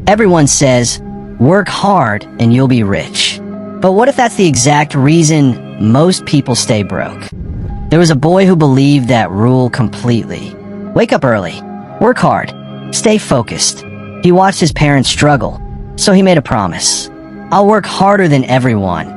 Everyone says, work hard and you'll be rich. But what if that's the exact reason most people stay broke? There was a boy who believed that rule completely. Wake up early, work hard, stay focused. He watched his parents struggle, so he made a promise. I'll work harder than everyone,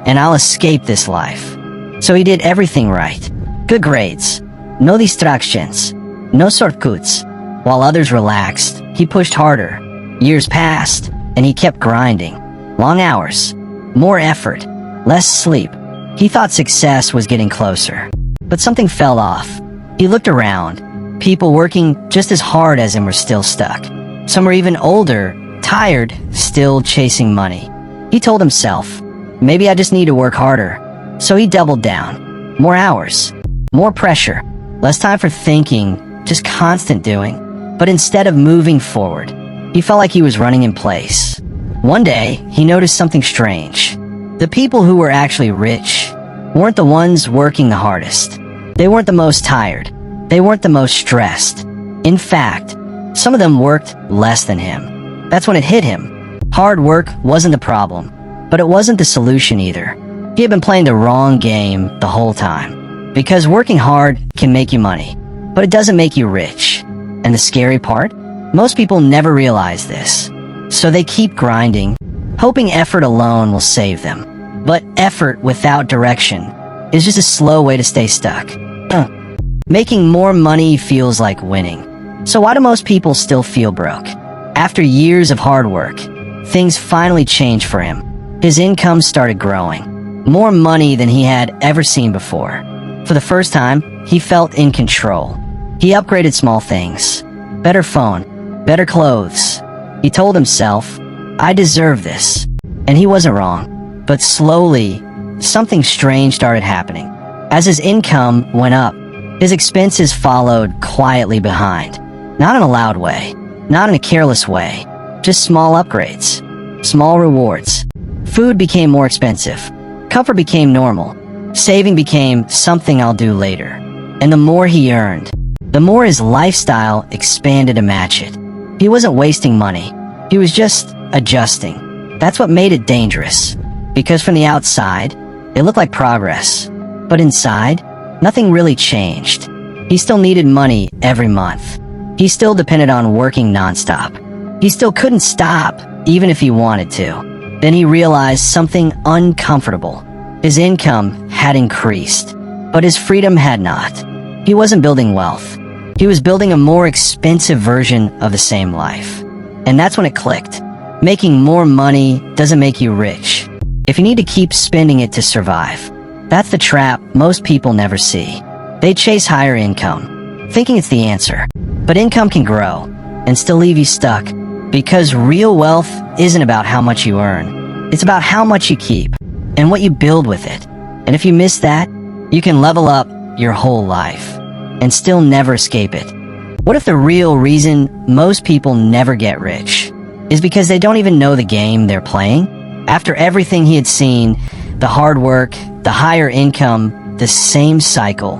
and I'll escape this life. So he did everything right. Good grades, no distractions, no shortcuts. While others relaxed, he pushed harder. Years passed, and he kept grinding. Long hours, more effort, less sleep. He thought success was getting closer. But something fell off. He looked around. People working just as hard as him were still stuck. Some were even older, tired, still chasing money. He told himself, maybe I just need to work harder. So he doubled down. More hours, more pressure, less time for thinking, just constant doing. But instead of moving forward, he felt like he was running in place. One day, he noticed something strange. The people who were actually rich weren't the ones working the hardest. They weren't the most tired. They weren't the most stressed. In fact, some of them worked less than him. That's when it hit him. Hard work wasn't the problem, but it wasn't the solution either. He had been playing the wrong game the whole time. Because working hard can make you money, but it doesn't make you rich. And the scary part? Most people never realize this. So they keep grinding, hoping effort alone will save them. But effort without direction is just a slow way to stay stuck. Making more money feels like winning. So why do most people still feel broke? After years of hard work, things finally changed for him. His income started growing. More money than he had ever seen before. For the first time, he felt in control. He upgraded small things. Better phone, better clothes. He told himself, I deserve this. And he wasn't wrong. But slowly, something strange started happening. As his income went up, his expenses followed quietly behind. Not in a loud way, not in a careless way, just small upgrades, small rewards. Food became more expensive. Comfort became normal. Saving became something I'll do later. And the more he earned, the more his lifestyle expanded to match it. He wasn't wasting money. He was just adjusting. That's what made it dangerous. Because from the outside, it looked like progress. But inside, nothing really changed. He still needed money every month. He still depended on working nonstop. He still couldn't stop, even if he wanted to. Then he realized something uncomfortable. His income had increased, but his freedom had not. He wasn't building wealth. He was building a more expensive version of the same life. And that's when it clicked. Making more money doesn't make you rich. If you need to keep spending it to survive, that's the trap most people never see. They chase higher income, thinking it's the answer. But income can grow and still leave you stuck, because real wealth isn't about how much you earn. It's about how much you keep and what you build with it. And if you miss that, you can level up your whole life and still never escape it. What if the real reason most people never get rich is because they don't even know the game they're playing? After everything he had seen, the hard work, the higher income, the same cycle,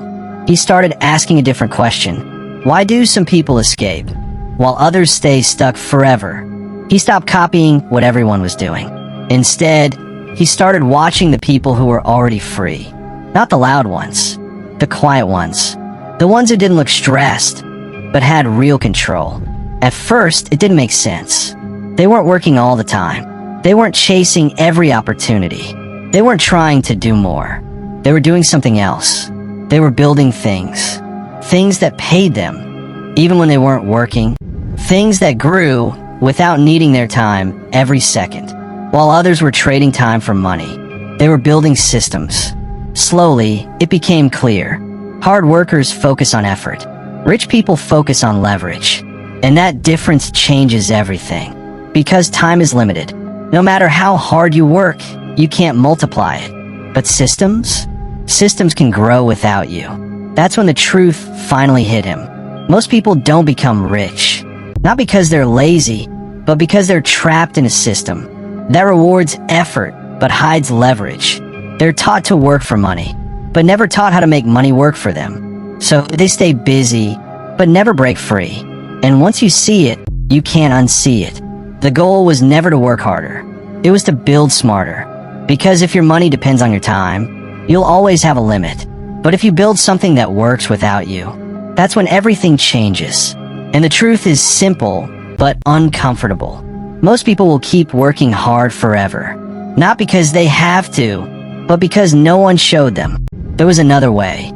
he started asking a different question. Why do some people escape, while others stay stuck forever? He stopped copying what everyone was doing. Instead, he started watching the people who were already free. Not the loud ones, the quiet ones. The ones who didn't look stressed, but had real control. At first, it didn't make sense. They weren't working all the time. They weren't chasing every opportunity. They weren't trying to do more. They were doing something else. They were building things. Things that paid them, even when they weren't working. Things that grew without needing their time every second. While others were trading time for money, they were building systems. Slowly, it became clear. Hard workers focus on effort. Rich people focus on leverage. And that difference changes everything. Because time is limited. No matter how hard you work, you can't multiply it. But systems? Systems can grow without you. That's when the truth finally hit him. Most people don't become rich. Not because they're lazy, but because they're trapped in a system that rewards effort but hides leverage. They're taught to work for money, but never taught how to make money work for them. So they stay busy, but never break free. And once you see it, you can't unsee it. The goal was never to work harder. It was to build smarter. Because if your money depends on your time, you'll always have a limit. But if you build something that works without you, that's when everything changes. And the truth is simple, but uncomfortable. Most people will keep working hard forever. Not because they have to, but because no one showed them. There was another way.